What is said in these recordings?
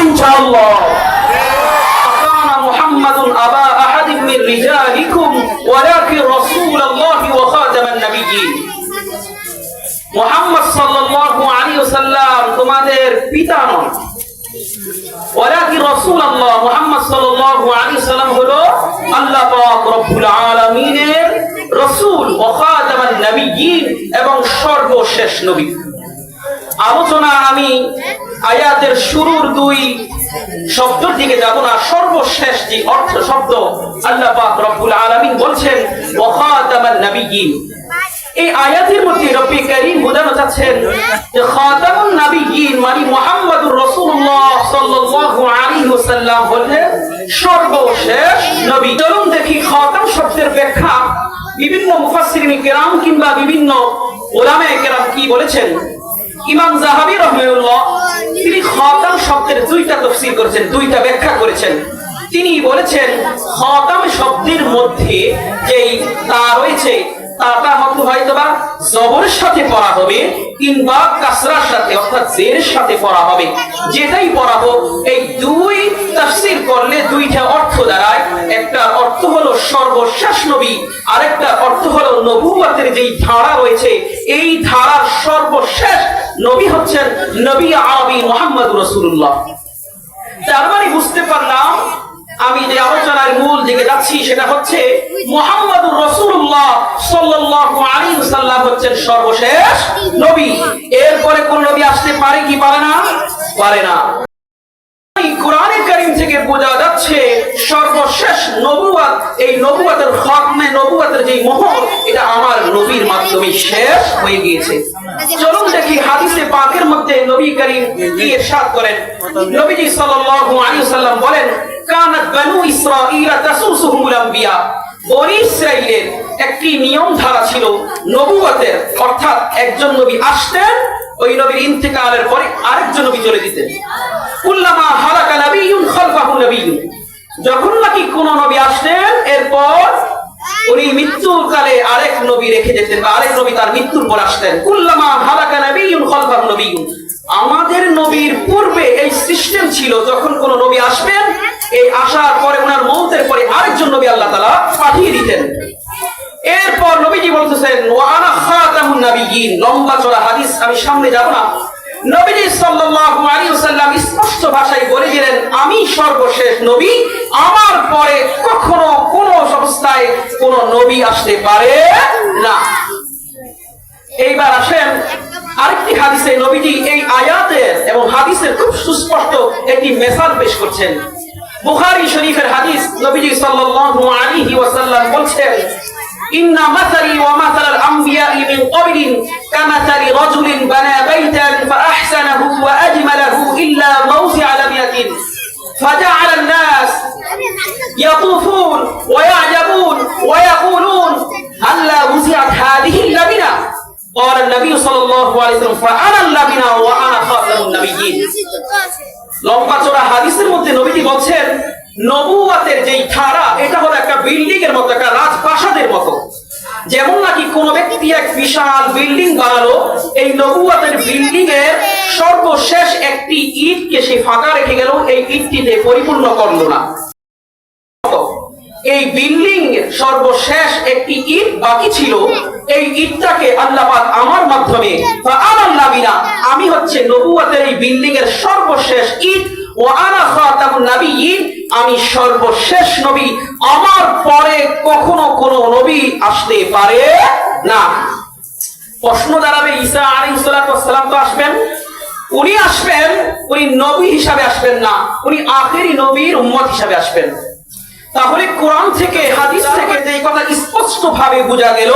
ইনশাআল্লাহ। কানা মুহাম্মাদুন আবা আহাদিন মিন রিজালিকুম ওয়ালাকিন রাসূলুল্লাহি ওয়া খাতামান নাবিয়্যিন। মুহাম্মদ সাল্লাল্লাহু আলাইহি ওয়াসাল্লাম তোমাদের পিতা নন, ওয়ালাকিন রাসূলুল্লাহ, মুহাম্মদ সাল্লাল্লাহু আলাইহি ওয়াসাল্লাম হলো আল্লাহ পাক রব্বুল আলামিনের রাসূল ওয়া খাতামান নাবিয়্যিন এবং সর্বশেষ নবী। আলোচনা আমি আয়াতের শুরুর দুই শব্দের দিকে যাব না, সর্বশেষ যে অর্থ শব্দ আল্লাহ পাক রব্বুল আলামিন বলছেন ওয়া খাতামান নাবিয়্যিন। এই আয়াতের মধ্যে রব্বি কারীম বোঝানো চাচ্ছেন যে খাতামুন নাবিয়্যিন মানে মুহাম্মদুর রাসূলুল্লাহ সাল্লাল্লাহু আলাইহি ওয়াসাল্লাম হলেন সর্বশেষ নবী। চলুন দেখি খাতাম শব্দের ব্যাখ্যা বিভিন্ন মুফাসসিরিন কিরাম কিংবা বিভিন্ন উলামায়ে কিরাম কি বলেছেন। ইমাম যাহাবী রাহিমাহুল্লাহ তিনি খাতাম শব্দের দুইটা তাফসীর করেছেন, দুইটা ব্যাখ্যা করেছেন। তিনি বলেছেন খাতাম শব্দের মধ্যে যেই তা রয়েছে তাটা হয়তোবা জবরের সাথে পড়া হবে কিংবা কাসরার সাথে অর্থাৎ জেরের সাথে পড়া হবে, যেটাই পড়া হোক এই দুই তাফসীর করলে দুইটা অর্থ দাঁড়ায়। একটা অর্থ হলো সর্বশেষ নবী, আরেকটা অর্থ হলো নবুয়তের যেই ধারা রয়েছে এই ধারার সর্বশেষ নবী হচ্ছেন নবী আরবি মুহাম্মদুর রাসূলুল্লাহ। তার মানে বুঝতে পারলাম আমি যে আলোচনার মূল দিকে যাচ্ছি সেটা হচ্ছে মুহাম্মদুর রাসূলুল্লাহ সাল্লাল্লাহু আলাইহি ওয়াসাল্লাম হচ্ছেন সর্বশেষ নবী। এরপরে কোন নবী আসতে পারে কি পারে না? পারে না। কোরআনে কারীম থেকে বোঝা যাচ্ছে সর্বশেষ নবুয়ত, এই নবুয়তের খাতমে নবুয়তের যে মোহর এটা আমার নবীর মাধ্যমে শেষ হয়ে গিয়েছে। চলুন দেখি হাদিসে পাকের মধ্যে নবী কারীম কি ইরশাদ করেন। নবীজি সাল্লাল্লাহু আলাইহি ওয়াসাল্লাম বলেন কানাত বানু ইসরাঈল তাসুসুহুমুল আম্বিয়া। বনি ইসরাঈলের একটি নিয়ম ধারা ছিল নবুয়তের, অর্থাৎ একজন নবী আসতেন, ওই নবীর ইন্তেকালের পরে আরেকজন নবী চলে যেতেন। কুল্লামা হালাকা নাবিয়্যুন খালফাহু নাবিয়্যুন, যখন নাকি কোন নবী আসতেন এরপর উনি মৃত্যুর কালে আরেক নবী রেখে যেতেন বা আরেক নবী তার মৃত্যুর পর আসতেন। কুল্লামা হালাকা নাবিয়্যুন খালফাহু নাবিয়্যুন, আমাদের নবীর পূর্বে এই সিস্টেম ছিল যখন কোন নবী আসবেন এই আসার পরে ওনার মওতের পরে আরেকজন নবী আল্লাহ তাআলা পাঠিয়ে দিতেন। এরপর নবীজি বলতেছেন ওয়া আনা খাতামুন নাবিয়্যিন। লম্বা চড়া হাদিস আমি সামনে যাব না। নবীজি সাল্লাল্লাহু আলাইহি ওয়াসাল্লাম স্পষ্ট ভাষায় বলে দিলেন আমি সর্বশেষ নবী, আমার পরে কখনো কোন অবস্থায় কোন নবী আসতে পারে না। এইবার আসেন আরেকটি হাদিসে নবীজি এই আয়াতের এবং হাদিসের খুব সুস্পষ্ট একটি মিসাল পেশ করছেন। বুখারী শরীফের হাদিস, নবীজি সাল্লাল্লাহু আলাইহি ওয়াসাল্লাম বলছেন ইন্না মাসালি ওয়া মাসালাল আমবিয়া'i মিন ক্বাবলিন কামাসালি রাজুলিন বানা বাইতান ফাআহসানাহু ওয়া আজমালাহু ইল্লা মাওসি'a লাবিয়াতিন ফাজা'আলা আন-নাস ইয়াতুফুন ওয়া ইয়া'জাবুন ওয়া ইয়াকুলুন হাল্লা উসি'আত হাদিহি লাবিনা। قال النبي صلى الله عليه وسلم فأنا اللبنة وأنا خاتم النبيين। লম্বা চড়া হাদিসের মধ্যে নবীজি বলছেন নবুয়তের যেই ধারা এটা হলো একটা বিল্ডিং এর মতো, একটা রাজপ্রাসাদের মতো। যেমন নাকি কোন ব্যক্তি এক বিশাল বিল্ডিং বানালো, এই নবুয়তের বিল্ডিং এর সর্বশেষ একটি ইটকে সে ফাঁকা রেখে গেল, এই ইটটিতে পরিপূর্ণ করলো না। এই বিল্ডিং এর সর্বশেষ একটি ইট বাকি ছিল, এই ইটটাকে আল্লাহ পাক আমার মাধ্যমে আমি হচ্ছে নবুয়তের এই বিল্ডিং এর সর্বশেষ ইট, ওয়া আনা খাতামুন নাবিয়্যিন, আমি সর্বশেষ নবী, আমার পরে কখনো কোন নবী আসতে পারে না। প্রশ্ন দাঁড়াবে ঈসা আলাইহিস সালাম তো আসবেন, উনি আসবেন, উনি নবী হিসাবে আসবেন না, উনি আখেরি নবীর উম্মত হিসাবে আসবেন। তাহলে কোরআন থেকে হাদিস থেকে যে কথা স্পষ্ট ভাবে বোঝা গেল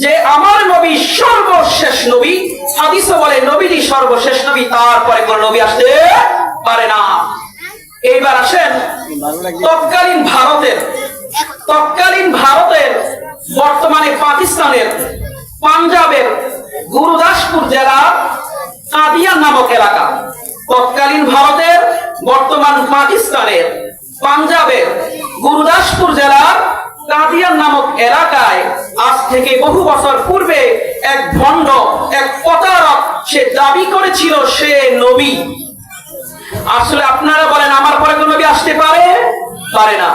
যে আমার নবী সর্বশেষ নবী। হাদিসে বলে নবীজি সর্বশেষ নবী, তারপরে কোন নবী আসতে পারে না। এইবার আসেন তৎকালীন ভারতের বর্তমানে পাকিস্তানের পাঞ্জাবের গুরুদাসপুর জেলার কাদিয়ান নামক এলাকা, তৎকালীন ভারতের বর্তমান পাকিস্তানের পাঞ্জাবের গুরুদাসপুর জেলার কাদিয়ান নামক এলাকায় আজ থেকে বহু বছর পূর্বে এক ভণ্ড, এক প্রতারক, সে দাবি করেছিল সে নবী। আসলে আপনারা বলেন আমার পরে কোন নবী আসতে পারে পারে না?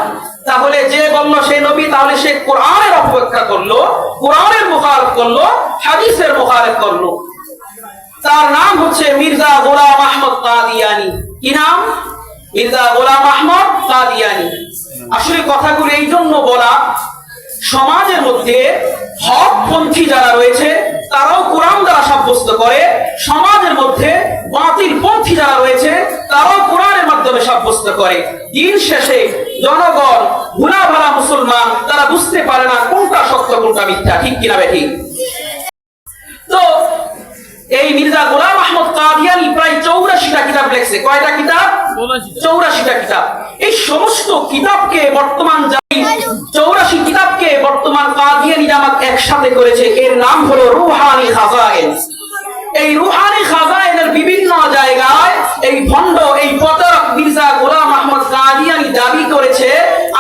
তাহলে যে বলল সেই নবী, তাহলে সে কোরআনের অপব্যাখ্যা করলো, কোরআনের মুখালেফ করলো, হাদিসের মুখালেফ করলো। তার নাম হচ্ছে মির্জা গোলাম আহমদ কাদিয়ানী। কি নাম? মির্জা গোলাম আহমদ কাদিয়ানী। আসলে কথাগুলো এই জন্য বলা, সমাজের মধ্যে হকপন্থী যারা রয়েছে তারাও কোরআন দ্বারা সাব্যস্ত করে, সমাজের মধ্যে বাতিল পন্থী যারা রয়েছে তারাও কোরআনের মাধ্যমে সাব্যস্ত করে। দিন শেষে জনগণ, ভুলা ভালা মুসলমান, তারা বুঝতে পারে না কোনটা সত্য কোনটা মিথ্যা। ঠিক কিনা বেঠি? তো এই মির্জা গোলাম আহমদ কাদিয়ানী প্রায় 84টা কিতাব লিখছে। কয়টা কিতাব? 84টা কিতাব। এই সমস্ত কিতাবকে বর্তমান 84 কিতাবকে বর্তমান কাদিয়ানী জামাত একসাথে করেছে। এর নাম হলো রুহানি খাজায়েন। এই রুহানি খাজায়েনের বিভিন্ন জায়গায় এই ভণ্ড, এই প্রতারক মির্জা গোলাম আহমদ কাদিয়ানী দাবি করেছে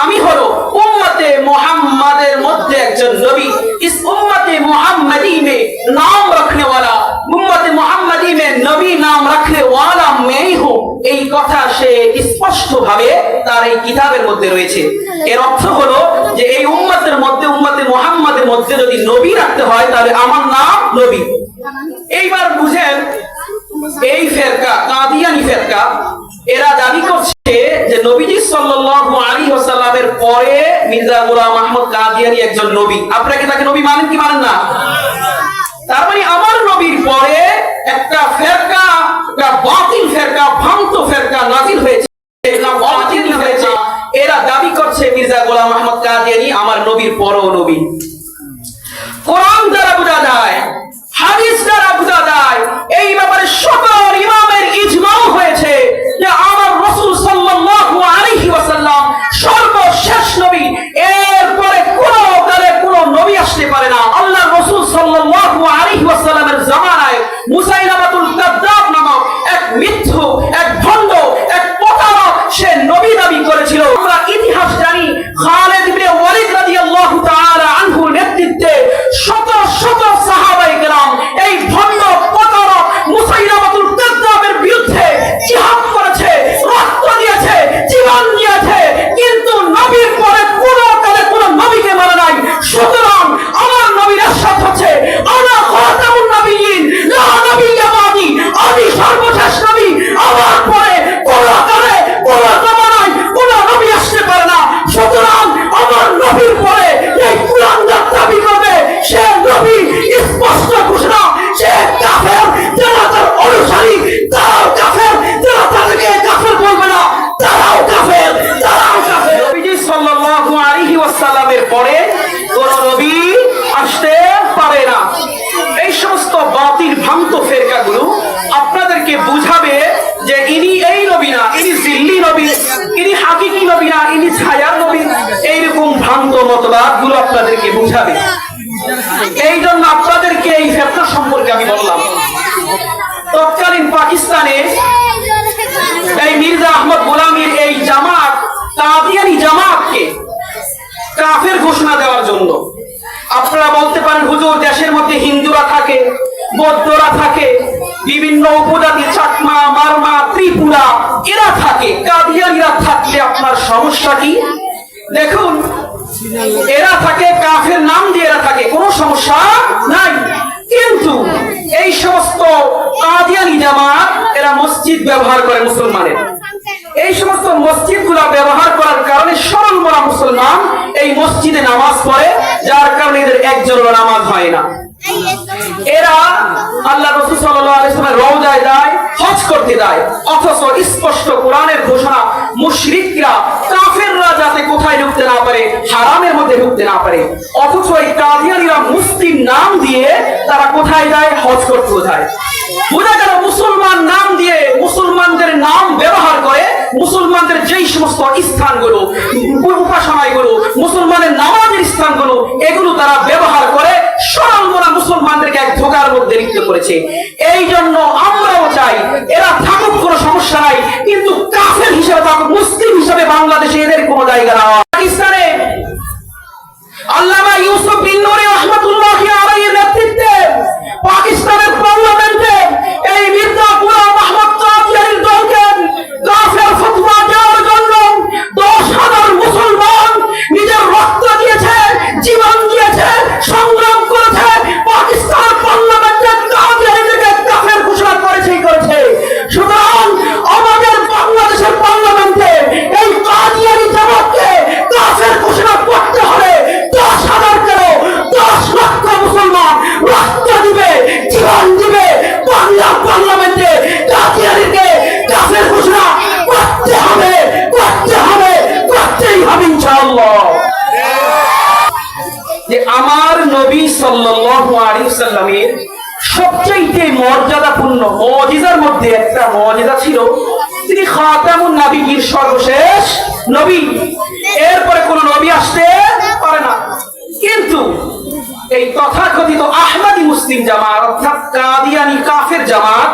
আমি হলো উম্মতে মুহাম্মাদের মধ্যে একজন নবী। इस उम्मत मुहम्मदी में नाम रखने वाला, उम्मत मुहम्मदी में नबी नाम रखने वाला मैं ही हूं। এই কথা সে স্পষ্ট ভাবে তার এই কিতাবের মধ্যে রয়েছে। এর অর্থ হলো যে এই উম্মতের মধ্যে, উম্মতে মুহাম্মাদের মধ্যে যদি নবী রাখতে হয় তাহলে আমার নাম নবী। এইবার বুঝেন, এই ফেরকা কাদিয়ানী ফেরকা, এরা দাবি করছে যে নবীজি সাল্লাল্লাহু আলাইহি ওয়াসাল্লামের পরে মির্জা গোলাম আহমদ কাদিয়ানী একজন নবী। আপনারা কি তাকে নবী মানেন কি মানেন না? তার মানে আমার নবীর পরে একটা ফেরকা, একটা বাতিল ফেরকা, ভ্রান্ত ফেরকা নাজিল হয়েছে, বাতিল হয়েছে। এরা দাবি করছে মির্জা গোলাম আহমদ কাদিয়ানী আমার নবীর পরেও নবী। কোরআন দ্বারা বোঝা যায়, হাদিস দ্বারা বোঝা যায়, এই ব্যাপারে সকল ইমামের ইজমাও হয়েছে যে আমার রাসূল সাল্লাল্লাহু আলাইহি ওয়াসাল্লাম সর্বশেষ নবী। এরপরে কোনো কালে কোনো নবী আসতে পারে না। আল্লাহ রাসূল সাল্লাল্লাহু আলাইহি ওয়াসাল্লামের জামানায় মুসাইলামাতুল কাযযাব নামক এক মিথ্যু, এক ভণ্ড, এক প্রতারক সে নবী দাবি করেছিল। আমরা ইতিহাস জানি, খালিদ ইবনে ওয়ালিদ রাদিয়াল্লাহু তাআলা আনহুর নেতৃত্বে শত শত সাহাবায়ে কেরাম এই ভণ্ড প্রতারক মুসাইলামাতুল কাযযাবের বিরুদ্ধে জিহাদ করেছে, রক্ত দিয়েছে, জীবন দিয়েছে, কিন্তু নবীর পরে কোনো কালে কোনো নবীকে মানে নাই। সুতরাং আমার নবীর ইরশাদ হচ্ছে আনা খাতামুন নবিয়্যিন লা নবিয়্যা বাদি, আমি সর্বশেষ নবী, আমার পরে কোনো কালে কোনো জামানায় কোনো নবী আসতে পারে না। সুতরাং আমার নবীর পরে এই কুরআন দাবি করবে সে নবী, স্পষ্ট ঘোষণা, সে কাফের। যারা তার অনুসারী তারাও কাফের, যারা তাদেরকে কাফের বলবে না তারাও কাফের, তারাও কাফের। নবীজি সাল্লাল্লাহু আলাইহি ওয়াসাল্লামের পরে কোন নবী আসতে পারে না। এই সমস্ত বাতিল ভ্রান্ত ফেরকাগুলো আপনাদেরকে বুঝাবে যে ইনি এই নবী না, ইনি জিল্লি নবী, ইনি হাকিকি নবী না, ইনি ছায়ার নবী। এইরকম ভ্রান্ত মতবাদগুলো আপনাদেরকে বুঝাবে। এই জন্য আপনাদেরকে এই ফেতনা সম্পর্কে আমি বললাম। তৎকালীন পাকিস্তানে এই মির্জা আহমদ গোলামীর এই জামাত, কাদিয়ানী জামাতকে কাফের ঘোষণা দেওয়ার জন্য আপনারা বলতে পারেন হুজুর দেশের মধ্যে হিন্দুরা থাকে, বৌদ্ধরা থাকে, বিভিন্ন উপজাতি চাকমা, মারমা, ত্রিপুরা এরা থাকে, কাদিয়ানীরা থাকলে আপনার সমস্যা কি? দেখুন, এরা থাকে কাফের নাম দিয়ে, এরা থাকে, কোনো সমস্যা নাই। কিন্তু এই সমস্ত কাদিয়ানী জামাত এরা মসজিদ ব্যবহার করে মুসলমানের। এই সমস্ত মসজিদগুলো ব্যবহার করার কারণে সরল মরা মুসলমান এই মসজিদে নামাজ পড়ে, যার কারণে এদের একজনের নামাজ হয় না। এরা আল্লাহ রাসূল সাল্লাল্লাহু আলাইহি ওয়াসাল্লামের রওজায় যায়, হজ করতে যায়, অথচ স্পষ্ট কোরআনের ঘোষণা মুশরিকরা, কাফেররা যাতে কোথায় ঢুকতে না পারে, হারামের মধ্যে ঢুকতে না পারে। অথচ এই কাদিয়ানীরা মুসলিম নাম দিয়ে তারা কোথায় যায়? হজ করতে যায়। বোঝা গেল মুসলমান নাম দিয়ে মুসলমানদের নাম ব্যবহার করে মুসলমানদের যেই সমস্ত স্থানগুলো, উপাসনাগুলো, মুসলমানের নামাজের স্থানগুলো, এগুলো তারা ব্যবহার করে সরল মোরা মুসলমানদেরকে এক ধোঁকার মধ্যে লিপ্ত করেছে। এই জন্য আমরাও চাই এরা থাকুক, কোনো সমস্যা নাই, কিন্তু কাফের হিসেবে থাকুক, মুসলিম হিসেবে বাংলাদেশে এদের কোনো জায়গা না। পাকিস্তানে আল্লামা ইউসুফ বিন নূরি রাহমাতুল্লাহি আলাইহির নেতৃত্বে পাকিস্তানের পার্লামেন্টে এই মির্জা গোলাম আহমদ কাদিয়ানীর দলকে আলাইহি ওয়াসাল্লামের সবচেয়ে মর্যাদাপূর্ণ মুজিজার মধ্যে একটা মুজিজা ছিল, তিনি খাতামুন নবীর সর্বশেষ নবী। এরপরে কোন নবী আসতে পারে না। কিন্তু এই তথাকথিত আহমদী মুসলিম জামাত অর্থাৎ কাদিয়ানি কাফের জামাত,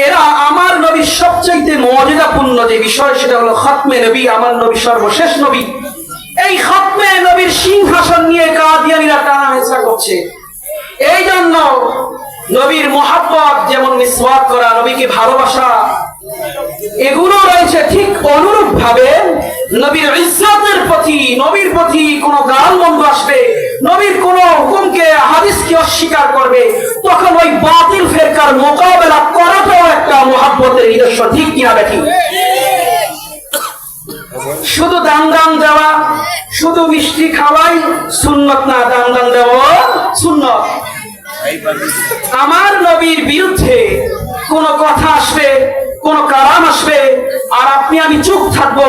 এরা আমার নবীর সবচেয়ে মর্যাদাপূর্ণ যে বিষয় সেটা হলো খতমে নবী, আমার নবী সর্বশেষ নবী। এই খতমে নবীর সিংহাসন নিয়ে কাদিয়ানীরা টানা হেঁচড়া করছে। এই জন্য নবীর মহাব্বত, যেমন মিসওয়াক করা, নবীকে ভালোবাসা, এগুলো রয়েছে। ঠিক অনুরূপ ভাবে নবীর ইজ্জতের প্রতি, নবীর প্রতি কোন গালমন্দ আসবে, নবীর কোন হুকুমকে, হাদিসকে অস্বীকার করবে, তখন ওই বাতিল ফেরকার মোকাবেলা করাটাও একটা মহাব্বতের নিদর্শন। ঠিক কিনা বেঠি? শুধু দান দেওয়া, শুধু মিষ্টি খাওয়াই সুন্নত না, দান দেওয়া সুন্নত। আমার নবীর বিরুদ্ধে কোন কথা আসবে, কোন কালাম আসবে, আর আপনি আমি চুপ থাকবো,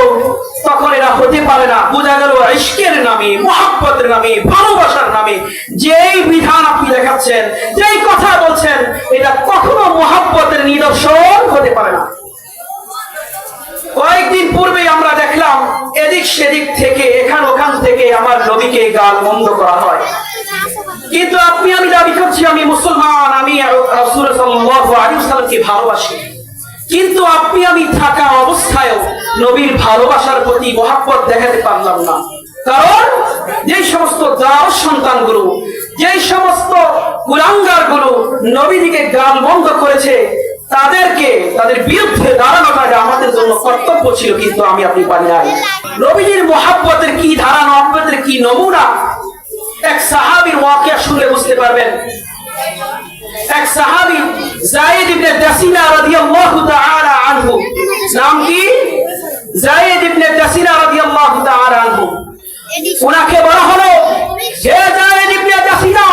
তখন এরা হতে পারে না। বোঝা গেল ইশকের নামে, মহব্বতের নামে, ভালোবাসার নামে যেই বিধান আপনি দেখাচ্ছেন, যেই কথা বলছেন, এটা কখনো মহব্বতের নিদর্শন হতে পারে না। কয়েকদিন পূর্বে আমরা দেখলাম এদিক সেদিক থেকে, এখান ওখান থেকে আমার নবীকে গালমন্দ করা হয়। কিন্তু আপনি আমি দাবি করছি আমি মুসলমান, আমি রাসূল সাল্লাল্লাহু আলাইহি ওয়াসাল্লামকে ভালোবাসি, কিন্তু আপনি আমি থাকা অবস্থায়ও নবীর ভালোবাসার প্রতি মহব্বত দেখাতে পারলাম না। কারণ যেই সমস্ত দাস সন্তানগুলো, যেই সমস্ত কুলাঙ্গারগুলো নবীকে গালমন্দ করেছে, তাদেরকে, তাদের বিরুদ্ধে দাঁড়ানোটা আমাদের জন্য কর্তব্য ছিল, কিন্তু আমি আপনি পারি নাই। নবীজির মহব্বতের কি ধারা, মহব্বতের কি নমুনা, এক সাহাবীর ওয়াকিয়া শুনলে বুঝতে পারবেন। এক সাহাবী যায়েদ ইবনে দাসিনা রাদিয়াল্লাহু তাআলা আনহু, নাম কি? যায়েদ ইবনে দাসিনা রাদিয়াল্লাহু তাআলা আনহু। ওনাকে বলা হলো, হে যায়েদ ইবনে দাসিনা,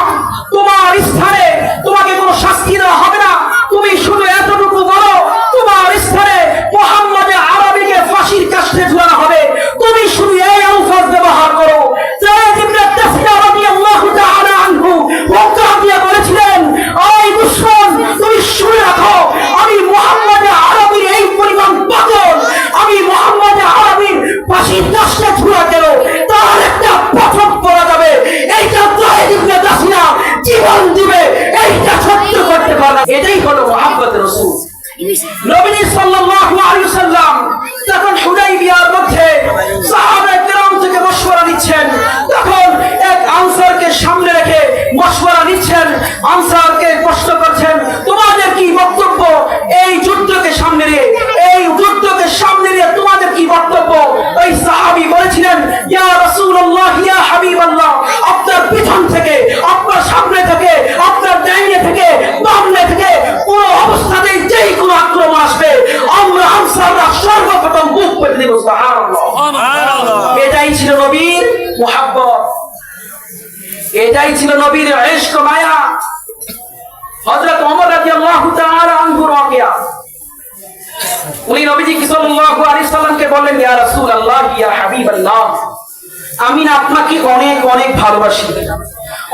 তোমার স্থানে তোমাকে কোনো শাস্তি দেওয়া হবে না, তুমি শুধু এতটুকু বলো, তোমার স্থানে মুহাম্মদ আরবিকে ফাঁসির কাস্টে ঝুলানো হবে, তুমি শুধু এই আলফাজ ব্যবহার করো। যায়েদ ইবনে দাসিনা রাদিয়াল্লাহু তাআলা আনহু ওয়াক্কা দিয়ে বলেছিলেন, ওই দুশমন, তুমি শুনে রাখো, আমি মুহাম্মদ আরবির এই পরিমাণ পাগল, আমি মুহাম্মদ আরবির ফাঁসির কাস্টে ঝুলা দেব, তার একটা পথক করা যাবে, এইটা যায়েদ ইবনে দাসিনা জীবন দিবে, এইটা সত্য করতে পারবে। এটাই হলো মুহাব্বতের রাসূল। নবী সাল্লাল্লাহু আলাইহি ওয়াসাল্লাম যখন হুদাইবিয়ার মধ্যে সাহাবায়ে কেরাম থেকে মশওয়ারা নিচ্ছেন, তখন এক আনসারকে সামনে রেখে মশওয়ারা নিচ্ছেন, আনসারকে প্রশ্ন করছেন, তোমাদের কি বক্তব্য এই যুদ্ধকে সামনে নিয়ে, এই যুদ্ধকে সামনে নিয়ে তোমাদের কি বক্তব্য? ওই সাহাবী বলেছিলেন, ইয়া রাসূলুল্লাহ, ইয়া হাবিবাল্লাহ, আপনার পিছন থেকে, আপনার সামনে থেকে, আপনার ডাইনে থেকে, বামে থেকে কোন অবস্থাতেই যেই কোন আক্রমণ আসবে, আমরা আনসাররা সর্বপ্রথম মুখ পেতে দেব। সুবহানাল্লাহ। এটাই ছিল নবীর মুহাব্বত, এটাই ছিল নবীর ইশক, মায়া। হযরত ওমর রাদিয়াল্লাহু তাআলা আনহুর ওয়াকিয়া, উনি নবীজি সাল্লাল্লাহু আলাইহি সাল্লামকে বললেন, ইয়া রাসূলুল্লাহ, ইয়া হাবিবাল্লাহ, আমি না আপনাকে অনেক অনেক ভালোবাসি,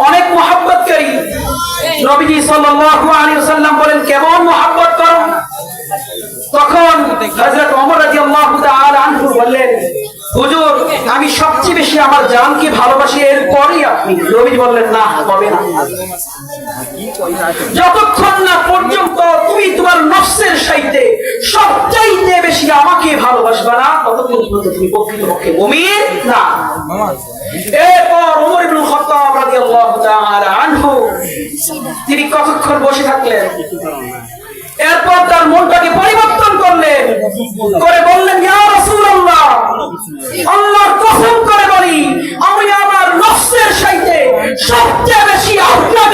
অনেক মহব্বত করি। নবীজি সাল্লাল্লাহু আলাইহি ওয়াসাল্লাম বলেন, কেমন মহব্বত করো? তখন হযরত ওমর রাদিয়াল্লাহু তাআলা আনহু বললেন, হুজুর, আমি সবচেয়ে বেশি আমার জানকে ভালোবাসি, এরপরেই আপনি। নবীজি বললেন, না, হবে না, যতক্ষণ না পর্যন্ত তুমি তোমার নফসের সাথে সবচাইতে বেশি আমাকে ভালোবাসবা না, ততক্ষণ পর্যন্ত তুমি প্রকৃতপক্ষে মুমিন না। এরপর ওমর ইবনুল খাত্তাব রাদিয়াল্লাহু তাআলা আনহু তিনি কতক্ষণ বসে থাকলেন, এরপর তার মনটাকে পরিবর্তন করলেন, করে বললেন, ইয়া রাসূলুল্লাহ, আল্লাহর কসম করে বলি, আমি আমার নফসের সাথে সবচেয়ে বেশি আপনার